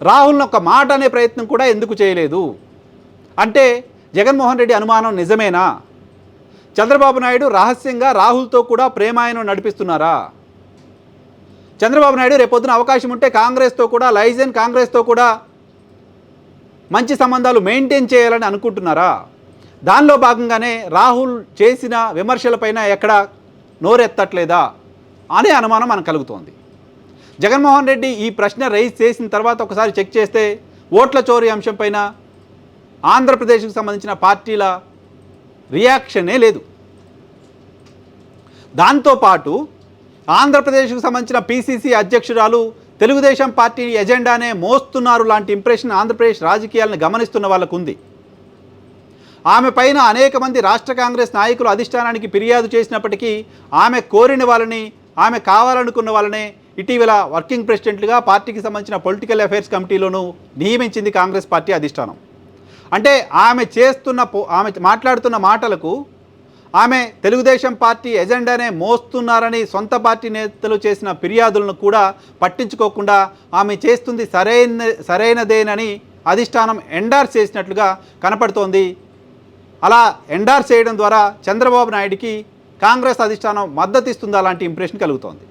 రాహుల్ని ఒక మాట అనే ప్రయత్నం కూడా ఎందుకు చేయలేదు? అంటే జగన్మోహన్ రెడ్డి అనుమానం నిజమేనా? చంద్రబాబు నాయుడు రహస్యంగా రాహుల్తో కూడా ప్రేమాయణం నడిపిస్తున్నారా? చంద్రబాబు నాయుడు రేపొద్దున అవకాశం ఉంటే కాంగ్రెస్తో కూడా కాంగ్రెస్తో కూడా మంచి సంబంధాలు మెయింటైన్ చేయాలని అనుకుంటున్నారా? దానిలో భాగంగానే రాహుల్ చేసిన విమర్శలపైన ఎక్కడ నోరెత్తట్లేదా అనే అనుమానం మనకు కలుగుతోంది. జగన్మోహన్ రెడ్డి ఈ ప్రశ్న రైజ్ చేసిన తర్వాత ఒకసారి చెక్ చేస్తే ఓట్ల చోరీ అంశంపైన ఆంధ్రప్రదేశ్కు సంబంధించిన పార్టీల రియాక్షనే లేదు. దాంతోపాటు ఆంధ్రప్రదేశ్కు సంబంధించిన పిసిసి అధ్యక్షురాలు తెలుగుదేశం పార్టీ ఎజెండానే మోస్తున్నారు లాంటి ఇంప్రెషన్ ఆంధ్రప్రదేశ్ రాజకీయాలను గమనిస్తున్న వాళ్ళకు ఉంది. ఆమె పైన అనేక మంది రాష్ట్ర కాంగ్రెస్ నాయకులు అధిష్టానానికి ఫిర్యాదు చేసినప్పటికీ ఆమె కోరిన వాళ్ళని, ఆమె కావాలనుకున్న వాళ్ళనే ఇటీవల వర్కింగ్ ప్రెసిడెంట్లుగా పార్టీకి సంబంధించిన పొలిటికల్ అఫైర్స్ కమిటీలోనూ నియమించింది కాంగ్రెస్ పార్టీ అధిష్టానం. అంటే ఆమె మాట్లాడుతున్న మాటలకు ఆమె తెలుగుదేశం పార్టీ ఎజెండానే మోస్తున్నారని సొంత పార్టీ నేతలు చేసిన ఫిర్యాదులను కూడా పట్టించుకోకుండా ఆమె చేస్తుంది సరైనదేనని అధిష్టానం ఎండార్స్ చేసినట్లుగా కనపడుతోంది. అలా ఎండార్స్ చేయడం ద్వారా చంద్రబాబు నాయుడికి కాంగ్రెస్ అధిష్టానం మద్దతు ఇస్తుందా లాంటి ఇంప్రెషన్ కలుగుతోంది.